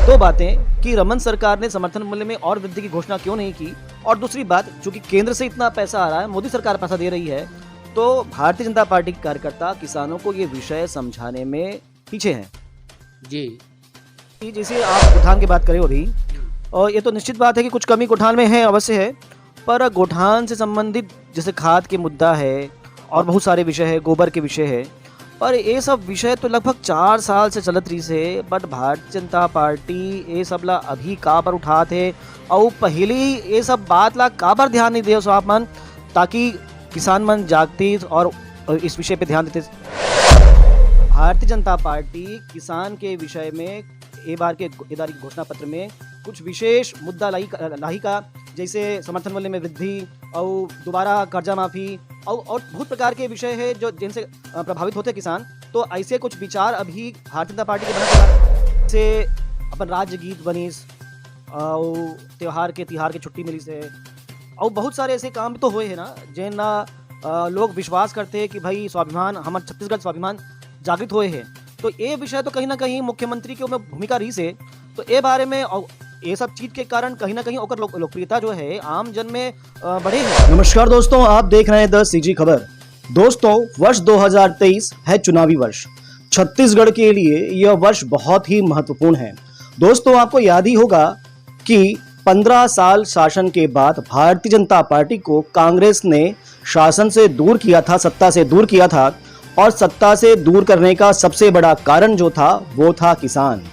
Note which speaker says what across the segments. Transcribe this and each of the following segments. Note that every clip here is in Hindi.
Speaker 1: दो बातें कि रमन सरकार ने समर्थन मूल्य में और वृद्धि की घोषणा क्यों नहीं की, और दूसरी बात, चूंकि केंद्र से इतना पैसा आ रहा है, मोदी सरकार पैसा दे रही है, तो भारतीय जनता पार्टी के कार्यकर्ता किसानों को ये विषय समझाने में पीछे हैं।
Speaker 2: जी।
Speaker 1: कि जैसे आप गोठान की बात करें अभी, और ये तो निश्चित बात है कि कुछ कमी गोठान में है, अवश्य है, पर गोठान से संबंधित जैसे खाद के मुद्दा है और बहुत सारे विषय है, गोबर के विषय है, पर ये सब विषय तो लगभग 4 साल से चलत रही से, बट भारतीय जनता पार्टी ये सब ला अभी का पर उठा थे और पहले ही ये सब बात ला का पर ध्यान नहीं दे सो आप मन, ताकि किसान मन जागती और इस विषय पे ध्यान देते। भारतीय जनता पार्टी किसान के विषय में ये बार के घोषणा पत्र में कुछ विशेष मुद्दा लाई का, जैसे समर्थन मूल्य में वृद्धि और दोबारा कर्जा माफी और बहुत प्रकार के विषय है जो जिनसे प्रभावित होते किसान। तो ऐसे कुछ विचार अभी भारतीय जनता पार्टी के बना, जैसे अपन राज्य गीत बनीस और तिहार के छुट्टी मिली से, और बहुत सारे ऐसे काम तो हुए हैं ना जिन लोग विश्वास करते हैं कि भाई स्वाभिमान, हमारे छत्तीसगढ़ स्वाभिमान जागृत हुए हैं। तो ये विषय तो कहीं ना कहीं मुख्यमंत्री की भूमिका रही से, तो ये बारे में ये सब चीज के कारण कहीं ना कहीं ओकर लोकप्रियता जो है आम जन में बढ़े है। नमस्कार दोस्तों, आप देख रहे हैं द सीजी खबर। दोस्तों, वर्ष 2023 है चुनावी वर्ष। छत्तीसगढ़ के लिए यह वर्ष बहुत ही महत्वपूर्ण है। दोस्तों, आपको याद ही होगा कि 15 साल शासन के बाद भारतीय जनता पार्टी को कांग्रेस ने शासन से दूर किया था, सत्ता से दूर किया था, और सत्ता से दूर करने का सबसे बड़ा कारण जो था वो था किसान।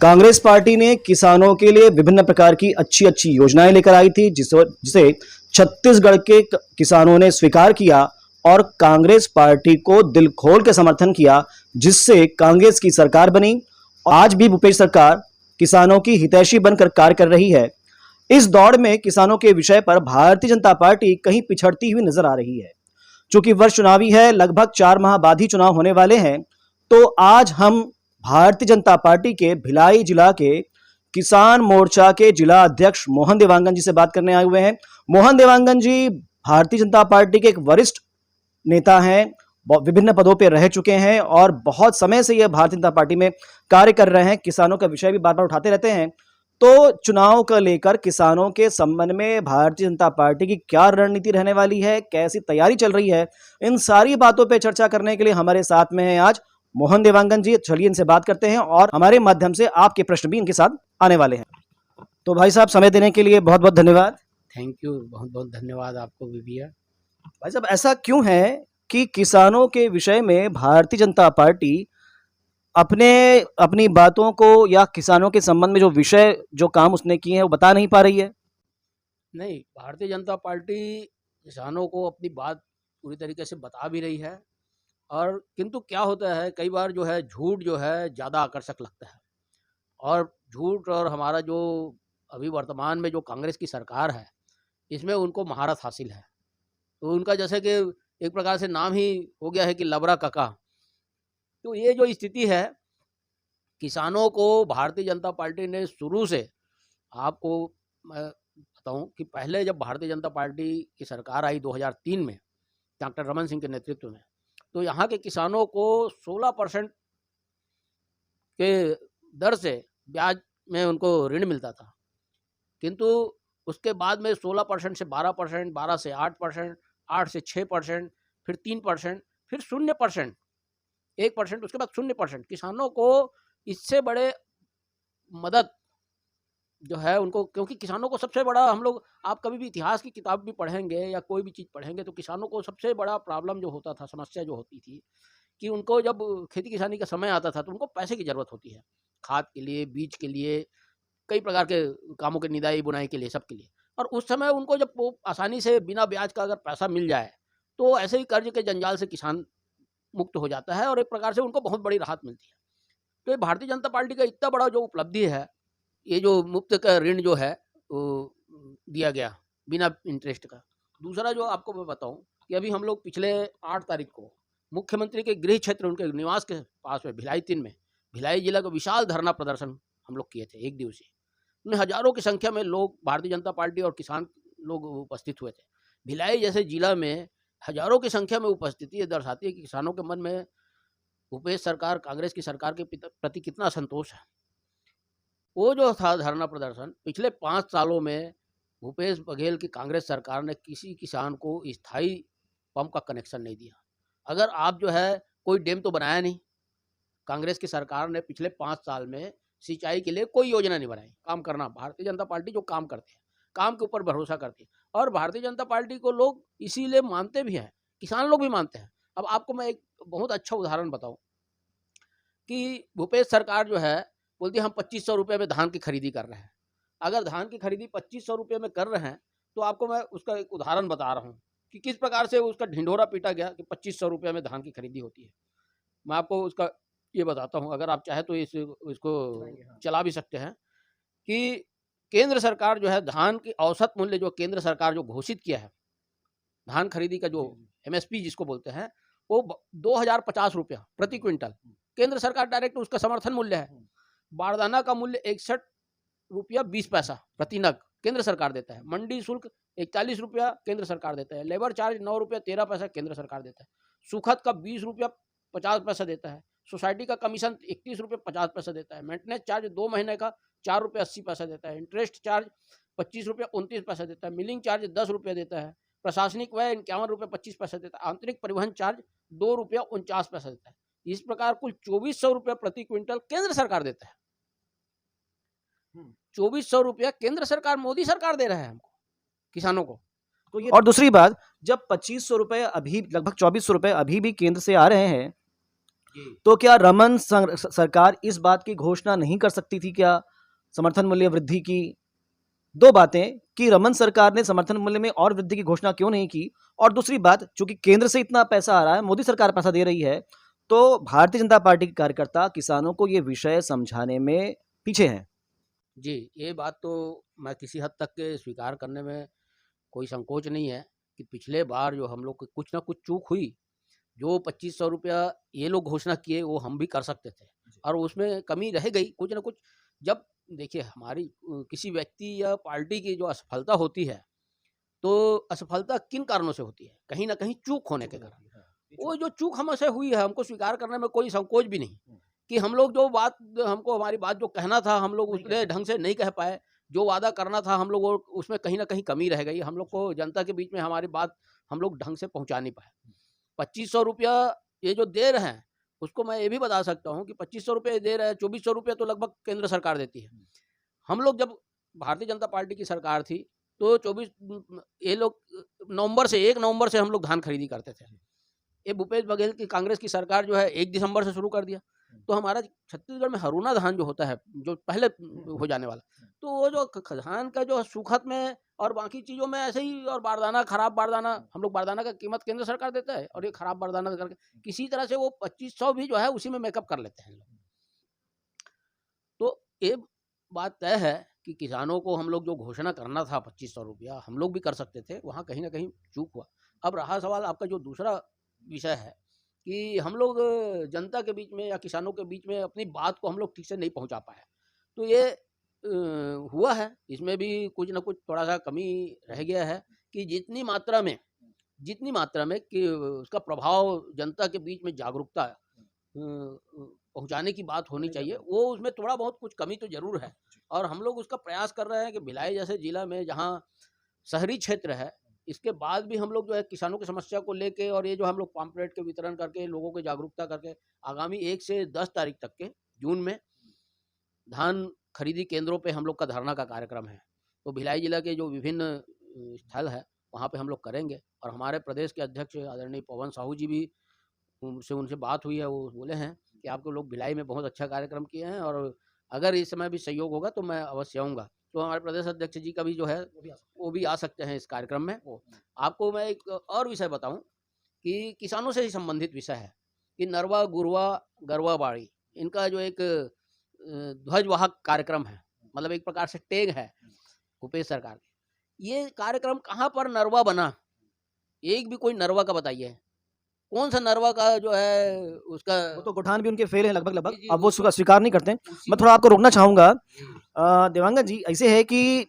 Speaker 1: कांग्रेस पार्टी ने किसानों के लिए विभिन्न प्रकार की अच्छी अच्छी योजनाएं लेकर आई थी, जिसे छत्तीसगढ़ के किसानों ने स्वीकार किया और कांग्रेस पार्टी को दिल खोल के समर्थन किया, जिससे कांग्रेस की सरकार बनी। आज भी भूपेश सरकार किसानों की हितैषी बनकर कार्य कर रही है। इस दौड़ में किसानों के विषय पर भारतीय जनता पार्टी कहीं पिछड़ती हुई नजर आ रही है। चूंकि वर्ष चुनावी है, लगभग 4 माह बाद ही चुनाव होने वाले हैं, तो आज हम भारतीय जनता पार्टी के भिलाई जिला के किसान मोर्चा के जिला अध्यक्ष मोहन देवांगन जी से बात करने आए हुए हैं। मोहन देवांगन जी भारतीय जनता पार्टी के एक वरिष्ठ नेता हैं, विभिन्न पदों पर रह चुके हैं और बहुत समय से यह भारतीय जनता पार्टी में कार्य कर रहे हैं। किसानों का विषय भी बार बार उठाते रहते हैं। तो चुनाव को लेकर किसानों के संबंध में भारतीय जनता पार्टी की क्या रणनीति रहने वाली है, कैसी तैयारी चल रही है, इन सारी बातों पर चर्चा करने के लिए हमारे साथ में है आज मोहन देवांगन जी। चलिए इनसे बात करते हैं और हमारे माध्यम से आपके प्रश्न भी इनके साथ आने वाले हैं। तो भाई साहब, समय देने के लिए बहुत बहुत धन्यवाद।
Speaker 2: थैंक यू, बहुत बहुत धन्यवाद आपको भी भैया।
Speaker 1: भाई साहब, ऐसा क्यों है कि किसानों के विषय में भारतीय जनता पार्टी अपनी बातों को या किसानों के संबंध में जो काम उसने किए हैं वो बता नहीं पा रही है?
Speaker 2: नहीं, भारतीय जनता पार्टी किसानों को अपनी बात पूरी तरीके से बता भी रही है, और किंतु क्या होता है, कई बार जो है झूठ जो है ज़्यादा आकर्षक लगता है, और झूठ और हमारा जो अभी वर्तमान में जो कांग्रेस की सरकार है, इसमें उनको महारत हासिल है। तो उनका जैसे कि एक प्रकार से नाम ही हो गया है कि लबरा काका। तो ये जो स्थिति है, किसानों को भारतीय जनता पार्टी ने शुरू से, आपको मैं बताऊं कि पहले जब भारतीय जनता पार्टी की सरकार आई 2003 में डॉक्टर रमन सिंह के नेतृत्व में, तो यहाँ के किसानों को 16% के दर से ब्याज में उनको ऋण मिलता था, किंतु उसके बाद में 16% से 12%, 12 से 8%, 8 से 6%, फिर 3%, फिर 0%, 1%, उसके बाद 0%। किसानों को इससे बड़े मदद जो है उनको, क्योंकि किसानों को सबसे बड़ा, हम लोग, आप कभी भी इतिहास की किताब भी पढ़ेंगे या कोई भी चीज़ पढ़ेंगे तो किसानों को सबसे बड़ा प्रॉब्लम जो होता था, समस्या जो होती थी, कि उनको जब खेती किसानी का समय आता था तो उनको पैसे की ज़रूरत होती है, खाद के लिए, बीज के लिए, कई प्रकार के कामों के निदाई बुनाई के लिए, सबके लिए। और उस समय उनको जब वो आसानी से बिना ब्याज का अगर पैसा मिल जाए तो ऐसे ही कर्ज के जंजाल से किसान मुक्त हो जाता है और एक प्रकार से उनको बहुत बड़ी राहत मिलती है। तो ये भारतीय जनता पार्टी का इतना बड़ा जो उपलब्धि है, ये जो मुफ्त का ऋण जो है वो दिया गया बिना इंटरेस्ट का। दूसरा जो आपको मैं बताऊं कि अभी हम लोग पिछले 8 तारीख को मुख्यमंत्री के गृह क्षेत्र, उनके निवास के पास में भिलाई 3 में, भिलाई जिला का विशाल धरना प्रदर्शन हम लोग किए थे, 1 दिवसीय। उसमें हजारों की संख्या में लोग, भारतीय जनता पार्टी और किसान लोग उपस्थित हुए थे। भिलाई जैसे जिला में हजारों की संख्या में उपस्थिति ये दर्शाती है कि किसानों के मन में भूपेश सरकार, कांग्रेस की सरकार के प्रति कितना असंतोष है। वो जो था धरना प्रदर्शन, पिछले 5 सालों में भूपेश बघेल की कांग्रेस सरकार ने किसी किसान को स्थायी पंप का कनेक्शन नहीं दिया। अगर आप जो है कोई डैम तो बनाया नहीं, कांग्रेस की सरकार ने पिछले 5 साल में सिंचाई के लिए कोई योजना नहीं बनाई। काम करना, भारतीय जनता पार्टी जो काम करती है, काम के ऊपर भरोसा करती है और भारतीय जनता पार्टी को लोग इसीलिए मानते भी हैं, किसान लोग भी मानते हैं। अब आपको मैं एक बहुत अच्छा उदाहरण बताऊं कि भूपेश सरकार जो है बोलती है हम 2500 रुपये में धान की खरीदी कर रहे हैं। अगर धान की खरीदी 2500 रुपये में कर रहे हैं तो आपको मैं उसका एक उदाहरण बता रहा हूँ कि किस प्रकार से उसका ढिंढोरा पीटा गया कि 2500 रुपये में धान की खरीदी होती है। मैं आपको उसका ये बताता हूँ, अगर आप चाहें तो इसको चला भी सकते हैं कि केंद्र सरकार जो है धान की औसत मूल्य जो केंद्र सरकार जो घोषित किया है, धान खरीदी का जो एमएसपी जिसको बोलते हैं, वो 2050 रुपया प्रति क्विंटल केंद्र सरकार डायरेक्ट उसका समर्थन मूल्य है। बारदाना का मूल्य 61 रुपया 20 पैसा प्रति नग केंद्र सरकार देता है। मंडी शुल्क 41 रुपया केंद्र सरकार देता है। लेबर चार्ज 9 रुपया 13 पैसा केंद्र सरकार देता है। सुखद का 20 रुपया 50 पैसा देता है। सोसाइटी का कमीशन 31 रुपये 50 पैसा देता है। मेंटेनेंस चार्ज 2 महीने का 4 रुपये 80 पैसा देता है। इंटरेस्ट चार्ज 25 रुपये 29 पैसा देता है। मिलिंग चार्ज 10 रुपये देता है। प्रशासनिक व्यय 51 रुपये 25 पैसा देता है। आंतरिक परिवहन चार्ज 2 रुपया 49 पैसा देता है। इस प्रकार कुल 2400 रुपये प्रति क्विंटल केंद्र सरकार देता है। 2400 रुपया केंद्र सरकार, मोदी सरकार दे रहा है हमको, किसानों को।
Speaker 1: तो ये और दूसरी बात, जब 2500 रुपए अभी लगभग 2400 रुपए अभी भी केंद्र से आ रहे हैं, तो क्या रमन सरकार इस बात की घोषणा नहीं कर सकती थी क्या समर्थन मूल्य वृद्धि की? दो बातें कि रमन सरकार ने समर्थन मूल्य में और वृद्धि की घोषणा क्यों नहीं की, और दूसरी बात चूंकि केंद्र से इतना पैसा आ रहा है, मोदी सरकार पैसा दे रही है, तो भारतीय जनता पार्टी के कार्यकर्ता किसानों को ये विषय समझाने में पीछे हैं।
Speaker 2: जी, ये बात तो मैं किसी हद तक के स्वीकार करने में कोई संकोच नहीं है कि पिछले बार जो हम लोग कुछ ना कुछ चूक हुई, जो 2500 रुपया ये लोग घोषणा किए वो हम भी कर सकते थे और उसमें कमी रह गई कुछ ना कुछ। जब देखिए हमारी किसी व्यक्ति या पार्टी की जो असफलता होती है, तो असफलता किन कारणों से होती है? कहीं ना कहीं चूक होने के कारण। वो जो चूक हमसे हुई है, हमको स्वीकार करने में कोई संकोच भी नहीं कि हम लोग जो बात, हमको हमारी बात जो कहना था हम लोग उतने ढंग से नहीं कह पाए, जो वादा करना था हम लोग उसमें कहीं ना कहीं कमी रह गई। हम लोग को जनता के बीच में हमारी बात हम लोग ढंग से पहुंचा नहीं पाए। 2500 रुपया ये जो दे रहे हैं, उसको मैं ये भी बता सकता हूँ कि 2500 रुपये दे रहे हैं, 2400 रुपये तो लगभग केंद्र सरकार देती है। हम लोग जब भारतीय जनता पार्टी की सरकार थी तो 24 ये लोग नवंबर से 1 नवंबर से हम लोग धान खरीदी करते थे। ये भूपेश बघेल की कांग्रेस की सरकार जो है 1 दिसंबर से शुरू कर दिया। तो हमारा छत्तीसगढ़ में हरूना धान जो होता है, जो पहले हो जाने वाला, तो वो जो धान का जो सूखत में और बाकी चीज़ों में ऐसे ही, और बारदाना, खराब बारदाना, हम लोग बारदाना का कीमत केंद्र सरकार देता है और ये खराब बारदाना करके किसी तरह से वो 2500 भी जो है उसी में मेकअप कर लेते हैं लोग। तो ये बात तय है कि किसानों को हम लोग जो घोषणा करना था 2500 रुपया, हम लोग भी कर सकते थे, वहाँ कहीं ना कहीं चूक हुआ। अब रहा सवाल आपका जो दूसरा विषय है कि हम लोग जनता के बीच में या किसानों के बीच में अपनी बात को हम लोग ठीक से नहीं पहुंचा पाए, तो ये हुआ है। इसमें भी कुछ ना कुछ थोड़ा सा कमी रह गया है कि जितनी मात्रा में कि उसका प्रभाव जनता के बीच में जागरूकता पहुंचाने की बात होनी चाहिए, वो उसमें थोड़ा बहुत कुछ कमी तो जरूर है। और हम लोग उसका प्रयास कर रहे हैं कि भिलाई जैसे जिला में जहाँ शहरी क्षेत्र है, इसके बाद भी हम लोग जो है किसानों की समस्या को लेके, और ये जो हम लोग पम्पलेट के वितरण करके लोगों को जागरूकता करके आगामी 1 से 10 तारीख तक के जून में धान खरीदी केंद्रों पे हम लोग का धरना का कार्यक्रम है। तो भिलाई जिला के जो विभिन्न स्थल है वहाँ पे हम लोग करेंगे। और हमारे प्रदेश के अध्यक्ष आदरणीय पवन साहू जी भी, उनसे बात हुई है, वो बोले हैं कि आपको लोग भिलाई में बहुत अच्छा कार्यक्रम किए हैं और अगर इस समय भी सहयोग होगा तो मैं अवश्य आऊँगा। तो हमारे प्रदेश अध्यक्ष जी का भी जो है वो भी आ सकते हैं इस कार्यक्रम में। आपको मैं एक और विषय बताऊं कि किसानों से ही संबंधित विषय है कि नरवा, गुरवा, गरवा बाड़ी, इनका जो एक ध्वजवाहक कार्यक्रम है, मतलब एक प्रकार से टैग है भूपेश सरकार के। ये कार्यक्रम कहाँ पर नरवा बना? एक भी कोई नरवा का बताइए, कौन सा नरवा का जो है उसका?
Speaker 1: वो तो गठान भी उनके फेल है लगभग, अब वो स्वीकार नहीं करते। मैं थोड़ा आपको रोकना चाहूंगा देवांगन जी। ऐसे है कि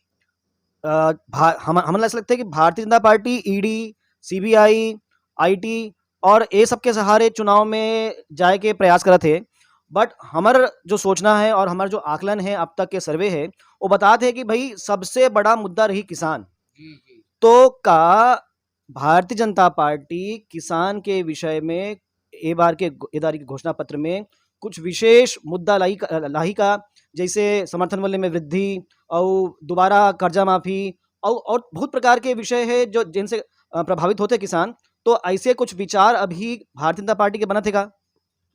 Speaker 1: हमें ऐसा लगता है कि Bharatiya Janata party ED, CBI, IT और ये सबके सहारे चुनाव में जाए के प्रयास कर रहे थे, बट हमार जो सोचना है और हमारा जो आकलन है अब तक के सर्वे है वो बताते हैं कि भाई सबसे बड़ा मुद्दा रही किसान।
Speaker 2: जी जी।
Speaker 1: तो का भारतीय जनता पार्टी किसान के विषय में ए बार के एदारी के घोषणा पत्र में कुछ विशेष मुद्दा लाही का, जैसे समर्थन मूल्य में वृद्धि और दोबारा कर्जा माफी और बहुत प्रकार के विषय है जो जिनसे प्रभावित होते किसान। तो ऐसे कुछ विचार अभी भारतीय जनता पार्टी के बना थे का?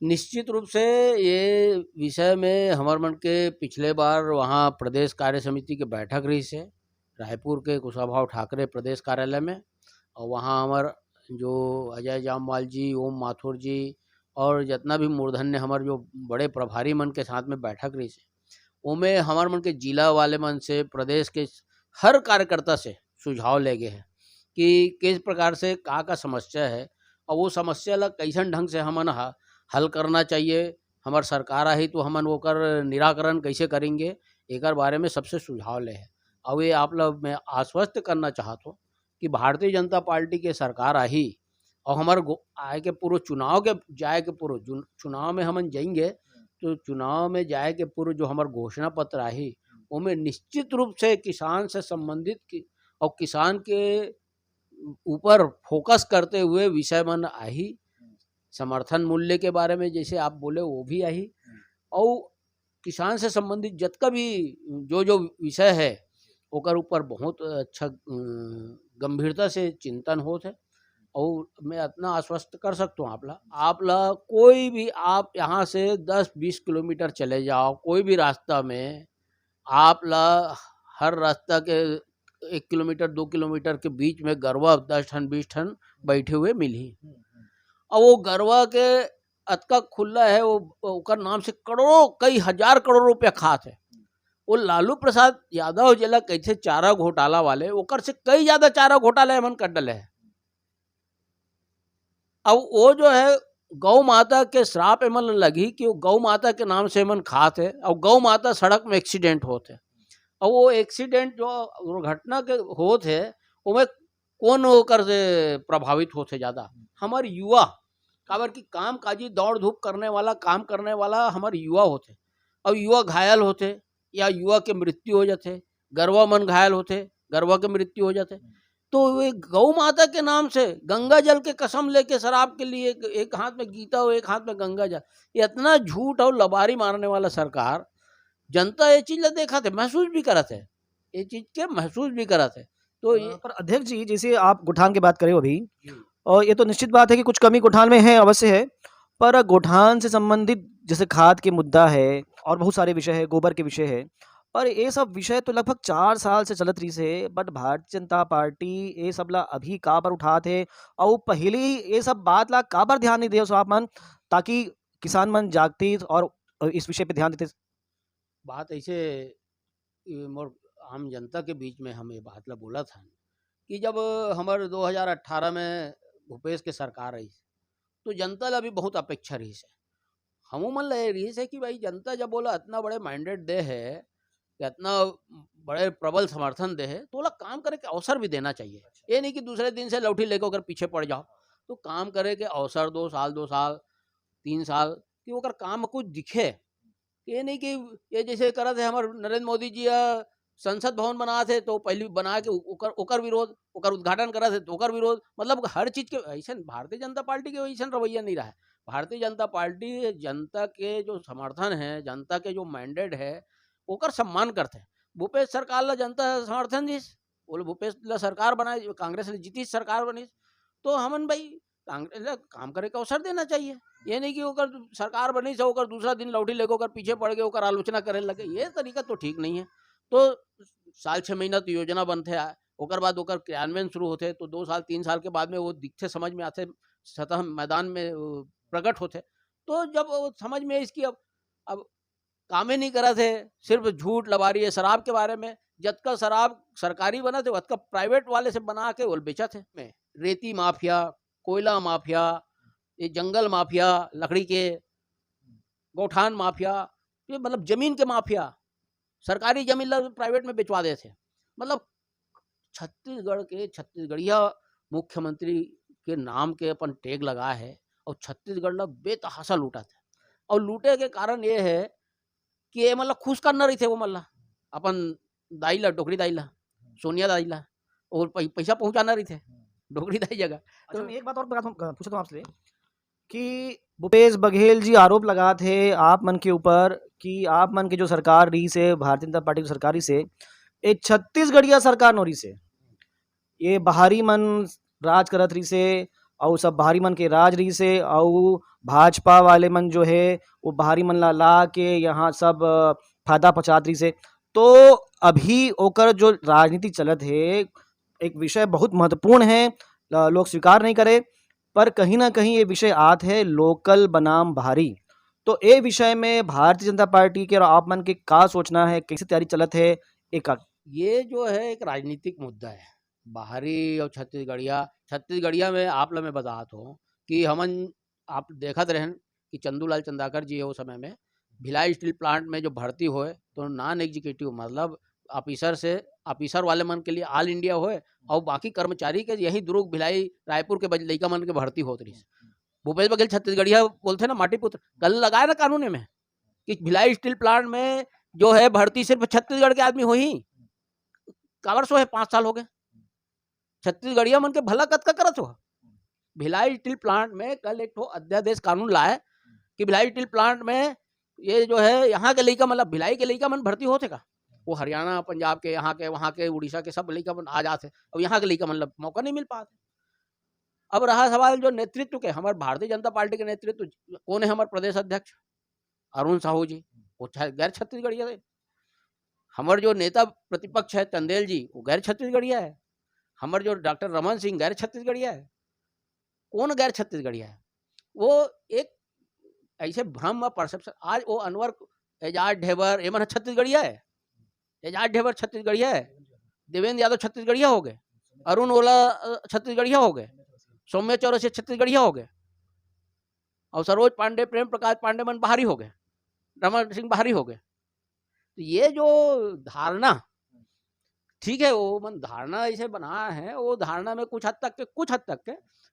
Speaker 2: निश्चित रूप से ये विषय में हमारे मन के पिछले बार वहाँ प्रदेश कार्य समिति की बैठक रही से रायपुर के कुशाभाऊ ठाकरे प्रदेश कार्यालय में, और वहाँ हमार जो अजय जामवाल जी, ओम माथुर जी और जितना भी मूर्धन्य हमारे जो बड़े प्रभारी मन के साथ में बैठक रही से, उनमें हमारे मन के जिला वाले मन से प्रदेश के हर कार्यकर्ता से सुझाव ले गए हैं कि किस प्रकार से का समस्या है और वो समस्या ला कैसन ढंग से हमन हल करना चाहिए। हमार सरकार आई तो हमन ओकर निराकरण कैसे करेंगे, एकर बारे में सबसे सुझाव ले है। और ये आप लोग मैं आश्वस्त करना चाहता हूँ कि भारतीय जनता पार्टी के सरकार आई और हमारे आए के पूर्व चुनाव के जाए के पूर्व चुनाव में हमन जाएंगे, तो चुनाव में जाए के पूर्व जो हमार घोषणा पत्र आई उनमें निश्चित रूप से किसान से संबंधित और किसान के ऊपर फोकस करते हुए विषय मन आई। समर्थन मूल्य के बारे में जैसे आप बोले वो भी आई, और किसान से संबंधित जितना भी जो जो विषय है ओकर ऊपर बहुत अच्छा गंभीरता से चिंतन होते है। और मैं इतना आश्वस्त कर सकता हूँ आप ला कोई भी आप यहाँ से 10-20 किलोमीटर चले जाओ, कोई भी रास्ता में आप ला हर रास्ता के 1 किलोमीटर 2 किलोमीटर के बीच में गरवा 10 टन 20 टन बैठे हुए मिली। और वो गरवा के अतका खुला है, वो ओकर नाम से करोड़ों कई हजार करोड़ रुपया खात है। वो लालू प्रसाद यादव जिला कैसे चारा घोटाला वाले ओकर से कई ज्यादा चारा घोटाला मन कर डले है। अब वो जो है गौ माता के श्राप एमन लगी कि वो गौ माता के नाम से एमन खात है, और गौ माता सड़क में एक्सीडेंट होते, और वो एक्सीडेंट जो दुर्घटना के होते है उनमें कौन होकर से प्रभावित होते ज्यादा? हमारे युवा, काबर की काम काजी दौड़ धूप करने वाला काम करने वाला हमारे युवा होते, और युवा घायल होते या युवा के मृत्यु हो जाते, गरवा मन घायल होते, गरवा के मृत्यु हो जाते। तो वे गौ माता के नाम से गंगा जल के कसम लेके शराब के लिए एक हाथ में गीता और एक हाथ में गंगा जल, इतना झूठ और लबारी मारने वाला सरकार, जनता ये चीज देखा थे, महसूस भी करा थे, ये चीज के महसूस भी करा थे। तो ये
Speaker 1: पर अध्यक्ष जी जैसे आप गोठान की बात करें अभी, और ये तो निश्चित बात है कि कुछ कमी गोठान में है, अवश्य है। पर गोठान से संबंधित जैसे खाद के मुद्दा है और बहुत सारे विषय है, गोबर के विषय है, और ये सब विषय तो लगभग 4 साल से चलत रही से, बट भारतीय जनता पार्टी ये सब ला अभी का पर उठा थे और पहले ही ये सब बात ला का पर ध्यान नहीं दे आप मन, ताकि किसान मन जागती और इस विषय पे ध्यान देते।
Speaker 2: बात ऐसे मोर आम जनता के बीच में हम ये बात ला बोला था कि जब हमारे 2018 में भूपेश के सरकार आई तो जनता ला भी बहुत अपेक्षा रही है। हमू मन ले रही है कि भाई जनता जब बोला इतना बड़े माइंडेड दे है, इतना बड़े प्रबल समर्थन दे है, तो काम करे के अवसर भी देना चाहिए। ये नहीं कि दूसरे दिन से लौठी लेकर अगर पीछे पड़ जाओ, तो काम करे के अवसर 2 साल 3 साल कि ओकर काम कुछ दिखे। ये नहीं कि ये जैसे करा थे हमारे नरेंद्र मोदी जी संसद भवन बना थे तो पहले बना के ओकर विरोध, ओकर उद्घाटन करा थे तो ओकर विरोध, मतलब हर चीज के ऐसा भारतीय जनता पार्टी के ऐसा रवैया नहीं रहा है। भारतीय जनता पार्टी जनता के जो समर्थन है, जनता के जो मैंडेट है ओकर सम्मान करते हैं। भूपेश सरकार ला जनता समर्थन दी, बोले भूपेश ला सरकार बनाए, कांग्रेस ने जीती सरकार बनी, तो हमन भाई कांग्रेस ला काम करे का अवसर देना चाहिए। ये नहीं कि ओकर सरकार बनी से ओकर दूसरा दिन लौटी लेकर ओकर पीछे पड़ गए, ओकर आलोचना करे लगे, ये तरीका तो ठीक नहीं है। तो साल 6 महीना तो योजना बनते है, ओकर बाद ओकर क्रियान्वयन शुरू होते, तो 2 साल 3 साल के बाद में वो दिखते समझ में आते, सतह मैदान में प्रकट होते। तो जब वो समझ में इसकी अब कामे नहीं करा थे, सिर्फ झूठ लबारी है शराब के बारे में, जतका शराब सरकारी बना थे वतका प्राइवेट वाले से बना के वो बेचा थे। में रेती माफिया, कोयला माफिया, ये जंगल माफिया, लकड़ी के गौठान माफिया, ये मतलब जमीन के माफिया, सरकारी जमीन प्राइवेट में बेचवा दे थे। मतलब छत्तीसगढ़ के छत्तीसगढ़िया मुख्यमंत्री के नाम के अपन टैग लगा है और छत्तीसगढ़ ला बेतहाशा लूटा था। और लूटे के कारण ये है कि ये मतलब खुश करना रही थे वो मल्ला अपन दाईला डोकरी दाईला सोनिया दाईला और पैसा पहुंचाना रही थे डोकरी दाई जगह।
Speaker 1: अच्छा,
Speaker 2: तो
Speaker 1: मैं एक बात और पूछता हूँ आपसे कि भूपेश बघेल जी आरोप लगा थे आप मन के ऊपर कि आप मन की जो सरकार रही से भारतीय जनता पार्टी की सरकारी से ये छत्तीसगढ़िया सरकार नोरी से ये बाहरी मन राज करत रही से और सब बाहरी मन के राज रही से और भाजपा वाले मन जो है वो बाहरी मन ला के यहाँ सब फायदा पहुंचात रही से। तो अभी ओकर जो राजनीति चलत है एक विषय बहुत महत्वपूर्ण है, लोग स्वीकार नहीं करे पर कहीं ना कहीं ये विषय आत है लोकल बनाम बाहरी। तो ये विषय में भारतीय जनता पार्टी के और आप मन के का सोचना है, कैसे तैयारी चलत है एक
Speaker 2: ये जो है एक राजनीतिक मुद्दा है बाहरी और छत्तीसगढ़िया में आप लोग मैं बतात हूँ कि हमन आप देखत रहन कि चंदूलाल चंदाकर जी है उस समय में भिलाई स्टील प्लांट में जो भर्ती होए तो नॉन एग्जीक्यूटिव मतलब ऑफिसर वाले मन के लिए ऑल इंडिया होए और बाकी कर्मचारी के यही दुर्ग भिलाई रायपुर के लइका मन के भर्ती होत रही। भूपेश बघेल छत्तीसगढ़िया बोलते ना माटी पुत्र कल लगाए ना कानून में कि भिलाई स्टील प्लांट में जो है भर्ती सिर्फ छत्तीसगढ़ के आदमी हो ही कावर सो है 5 साल हो गए छत्तीसगढ़िया मन के भला कत का करत हो। भिलाई स्टील प्लांट में कल एक अध्यादेश कानून लाए कि भिलाई स्टील प्लांट में ये जो है यहाँ के लइका मतलब भिलाई के लइका मन भर्ती होते का वो हरियाणा पंजाब के यहाँ के वहाँ के उड़ीसा के सब लइका मन आ जाते और यहाँ के लइका मतलब मौका नहीं मिल पाते। अब रहा सवाल जो नेतृत्व के हमारे भारतीय जनता पार्टी के नेतृत्व कौन है हमारे प्रदेश अध्यक्ष अरुण साहू जी वो गैर छत्तीसगढ़िया है। हमारे जो नेता प्रतिपक्ष है चंदेल जी वो गैर छत्तीसगढ़िया है। हमारे जो डॉक्टर रमन सिंह गैर छत्तीसगढ़िया है। कौन गैर छत्तीसगढ़िया है? वो एक ऐसे भ्रम और परसेप्शन आज वो अनवर एजाज ढेबर ये मन छत्तीसगढ़िया है। एजाज ढेबर छत्तीसगढ़िया है। देवेंद्र यादव छत्तीसगढ़िया हो गए। अरुण ओला छत्तीसगढ़िया हो गए। सौम्य चौरसिया छत्तीसगढ़िया हो गए और सरोज पांडे प्रेम प्रकाश पांडे मन बाहरी हो गए। रमन सिंह बाहरी हो गए। तो ये जो धारणा ठीक है वो मन धारणा ऐसे बना है वो धारणा में कुछ हद तक के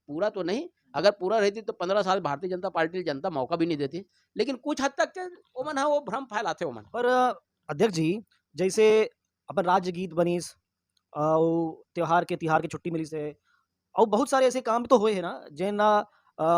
Speaker 2: पूरा तो नहीं अगर पूरा रहती तो 15 साल भारतीय जनता पार्टी जनता मौका भी नहीं देती लेकिन कुछ हद तक के वो मन है वो भ्रम फैलाते मन।
Speaker 1: पर अध्यक्ष जी जैसे अपन राज्य गीत बनीस और तिहार के छुट्टी मिली से और बहुत सारे ऐसे काम तो हुए हैं ना जिन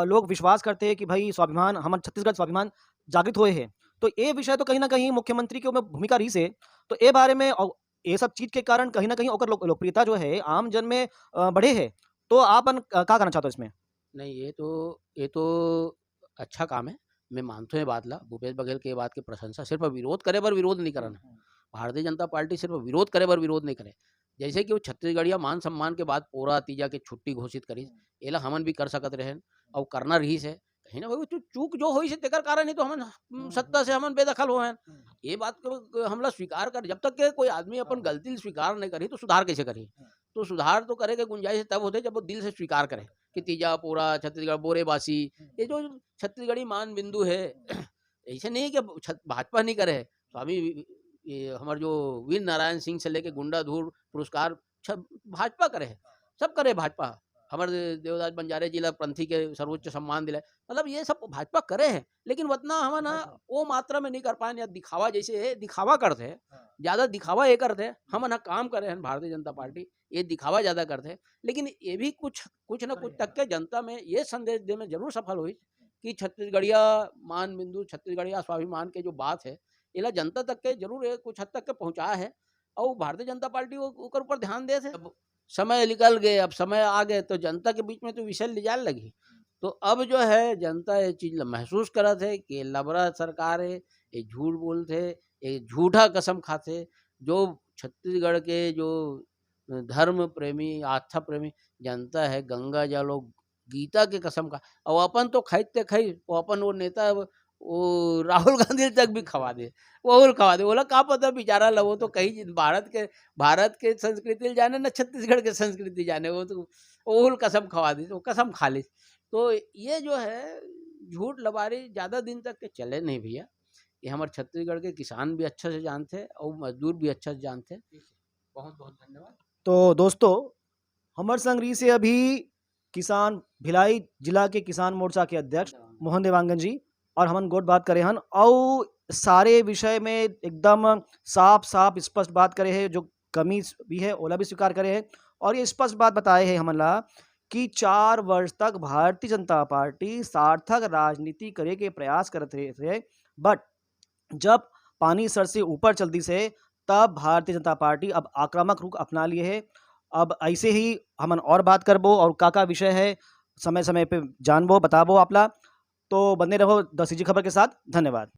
Speaker 1: लोग विश्वास करते हैं कि भाई स्वाभिमान हमारे छत्तीसगढ़ स्वाभिमान जागृत हुए हैं। तो ये विषय तो कहीं ना कहीं मुख्यमंत्री के में भूमिका रही से तो ये बारे में और ये सब चीज के कारण कहीं ना कहीं ओकर लोकप्रियता जो है आम जन में बढ़े है। तो आप का करना चाहते हो इसमें?
Speaker 2: नहीं ये तो अच्छा काम है। मैं मानता हूँ ये बात ला भूपेश बघेल के बात की प्रशंसा सिर्फ विरोध करे बर विरोध नहीं करना। भारतीय जनता पार्टी सिर्फ विरोध करे बर विरोध नहीं करे। जैसे कि वो छत्तीसगढ़िया मान सम्मान के बाद पोरा तीजा के छुट्टी घोषित करी एला हमन भी कर सकत रहे और करना रही से कहीं ना भाई चूक जो हुई से तेकर कारण ही तो हमन सत्ता से हमन बेदखल हो हैं। ये बात को हमला स्वीकार कर जब तक के कोई आदमी अपन गलती स्वीकार नहीं करी तो सुधार कैसे करी? तो सुधार तो करे के गुंजाइश तब होते जब वो दिल से स्वीकार करे कि तीजा पोरा छत्तीसगढ़ बोरेबासी ये जो छत्तीसगढ़ी मान बिंदु है ऐसे नहीं कि भाजपा नहीं करे। स्वामी ये हमारे जो वीर नारायण सिंह से लेके गुंडाधूर पुरस्कार भाजपा करे है सब करे भाजपा। हमारे देवदास बंजारे जिला पंथी के सर्वोच्च सम्मान दिलाए मतलब ये सब भाजपा करे हैं लेकिन उतना हम ना वो मात्रा में नहीं कर पाए या दिखावा जैसे है दिखावा करते हैं ज्यादा दिखावा ये करते हैं हम ना काम करे हैं भारतीय जनता पार्टी ये दिखावा ज्यादा करते हैं लेकिन ये भी कुछ न कुछ तक के जनता में ये संदेश देने में जरूर सफल हुई कि छत्तीसगढ़िया मान बिंदु छत्तीसगढ़िया स्वाभिमान के जो बात है इला जनता तक के जरूर कुछ हद तक के पहुंचाया है और भारतीय जनता पार्टी ऊपर ध्यान दे थे। समय निकल गए अब समय आ गए तो जनता के बीच में तो विषय ले जाने लगी तो अब जो है जनता ये चीज महसूस करा थे कि लबरा सरकार है ये झूठ बोलते ये झूठा कसम खाते जो छत्तीसगढ़ के जो धर्म प्रेमी आस्था प्रेमी जनता है गंगा जल गीता के कसम का और अपन तो खाते खाई वो अपन वो नेता वो राहुल गांधी तक भी खवा दे बोला का पता बेचारा वो तो कहीं भारत के संस्कृति जाने न छत्तीसगढ़ के संस्कृति जाने वो तो ओल कसम खवा दी वो कसम खा ली। तो ये जो है झूठ लबारी ज्यादा दिन तक के चले नहीं भैया। ये हमारे छत्तीसगढ़ के किसान भी अच्छा से जानते और मजदूर भी अच्छा से जानते। बहुत बहुत धन्यवाद।
Speaker 1: तो दोस्तों हमारे संग रही से अभी किसान भिलाई जिला के किसान मोर्चा के अध्यक्ष मोहन देवांगन जी और हमन गोट बात करे हन और सारे विषय में एकदम साफ-साफ स्पष्ट बात करे हे, जो कमी भी है ओला भी स्वीकार करे हे और ये स्पष्ट बात बताए हे हमन ला कि 4 वर्ष तक भारतीय जनता पार्टी सार्थक राजनीति करे के प्रयास करत रहे बट जब पानी सर से ऊपर चलती से तब भारतीय जनता पार्टी अब आक्रामक रुख अपना लिए है। अब ऐसे ही हमन और बात करबो और का विषय है समय-समय पे जानबो बताबो आपला। तो बने रहो द सीजी खबर के साथ। धन्यवाद।